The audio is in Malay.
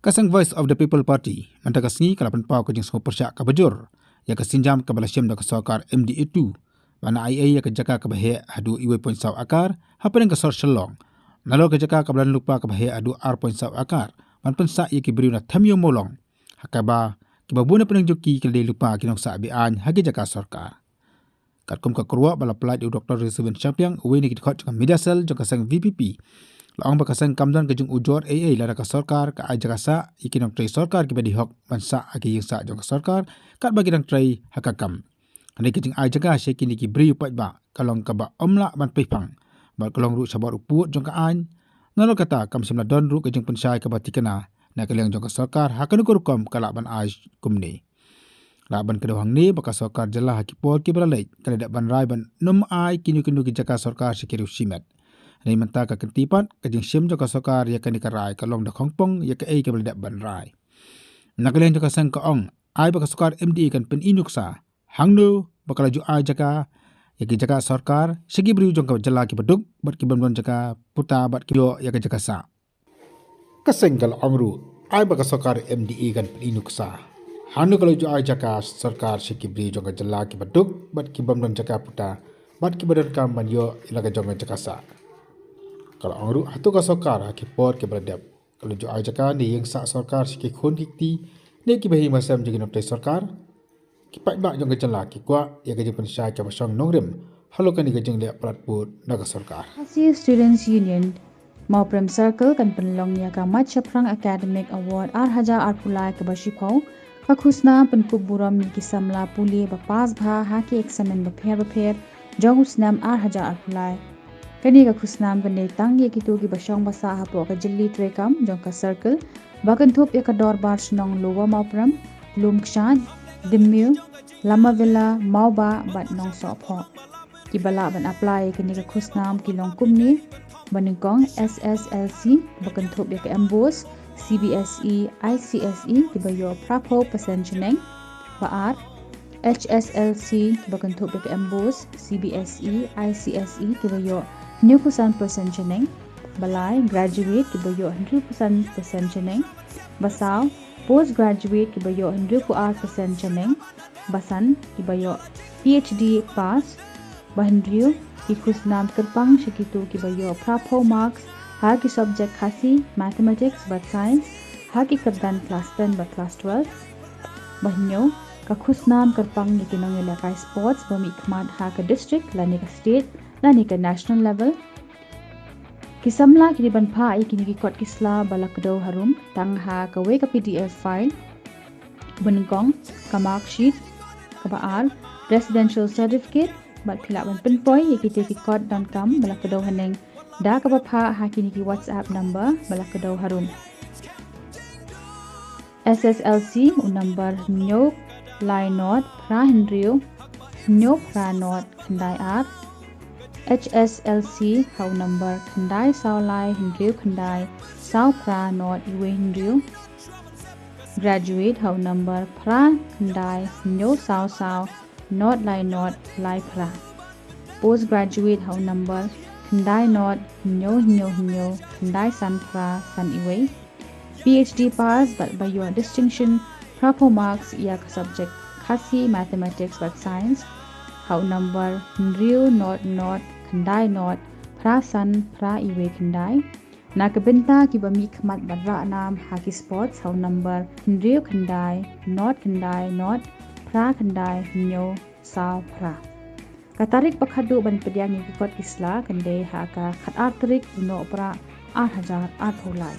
Kasang Voice of the People Party mentaka sengi kalapan pau ke jing semua persyak ke bajur ya ke sinjam ke balasyam da ke Sorkar MDA2 bana IA ya ke Jaka ke bahaya hadu iwe point saw akar hapen ke sor shelong nalo ke Jaka ke balan lupa ke bahaya hadu r point saw akar ban pensa ya ke Briew na thamyo molong hakaba ke babuna penungjuki ke de lupa kinong sa bian hagi Jaka Sorkar kat kum ke kerwa bala pelai di Dr. Reservin Champion uwe ni kidkhot jang midasel jang kasang VPP Laong bakasang kamdan ke jung ujor AA lara ke Sorkar ke aja kasa ikinong tray Sorkar ke badi hok mansa agi yingsa jong ke Sorkar kat bagi dang tray hakakam. Hani ke jung aja ka shekini ki Briew pat ba kalong ka ba omla ban pipang ba kalong ru sabar uput jong ka an ngalo kata kam simla don ru ke jung pensai ke batikana na keleng jong ke Sorkar hakan ukur kom kalak ban aj kumni. La ban kedawang ni baka Sorkar jelah hakipol ki beralai kala dak ban rai ban num ai kinu ki Jaka Sorkar sekiru simet. Ini mentah ke kentipan ke jing sim Jaka Sorkar ya ke nikarai ke long da kongpong ya ke ai ke beledak ban rai. Nakalian Jaka sang ke ong ai baka Sorkar MD kan pen inuksa hangnu baka laju ai Jaka ya ke Jaka Sorkar segi Briew jong ke jela ki beduk bat ki ban Jaka puta bat ki yo ya ke Jaka sa. Kaseng kal ongru ai baka Sorkar MD kan pen inuksa hangnu kalau laju ai Jaka Sorkar segi Briew jong ke jela ki beduk bat ki ban Jaka puta bat ki badan kam ban yo ilaga jong ke Jaka sa. Kalau angru Hato ka Sorkar ki por ke beradab. Kalau jo Jaka ni yang sak Sorkar sikit khun dikti ni ki bahi masam jegi noptai Sorkar. Ki pat bak jong kejala ki kwa ya ke jeng pensai ke basong nongrem. Halo kan ke jeng lek pratput naga Sorkar. Asia Students Union Maupram Circle kan penlong ya ka Machaprang Academic Award Arhaja Arpulai ke Bashipau ka khusna penkup buram ni ki samla puli ba pas bha haki examen ba pher jong usnam Arhaja Arpulai kani ka khusnam kan tang ye kitu ki basong basa hapo ka jilli trekam jong ka circle bakan thup ya ka dor bar snong lowa Maupram lumkshan dimmu lama villa mauba bat nong sopho ki bala ban apply kani ka khusnam ki long kumni baningkong SSLC bakan thup ya ka embos CBSE ICSE ki bayo prapo percentneng ba HSLC ki bakan thup ya ka embos CBSE ICSE ki bayo 100% percentneng balai graduate ki bayo 100% percentneng basaw postgraduate ki bayo 100% percentneng basan ki bayo PhD pass Briew ki khusnam kerpang sekitu ki bayo prapo marks ha ki subject khasi mathematics but science ha ki kerdan class 10 but class 12 bahnyo ka khusnam kerpang ni kinong ilakai sports bami khmat ha ka district lani ka state lani ka national level kisamla kini ban pha ai kini ki kot kisla balakdo harum tang ha ka we ka PDF file buningkong ka mark sheet ka baal residential certificate bat khila ban pinpoy yekite ki code dan kam balakdo haneng da ka ba pha ha kini ki WhatsApp number balakdo harum SSLC number nyok line not pra Henryu nyok pra not khandai ar HSLC how number khandai sao lai Henryu khandai sao pra not iwe Henryu graduate how number pra khandai nyo sao sao not lai not lai pra postgraduate how number khandai not nyo khandai san pra san iwe PhD pass but by your distinction proper marks ya subject khasi mathematics but science how number Henryu not khandai not pra san pra iwe khandai na kabenta ki bami khmat barra nam haki sports how number Henryu khandai not pra khandai nyo sao pra katarik pakhadu ban pedyang ki kot isla kande ha ka khat artrik no pra 8000 8 holai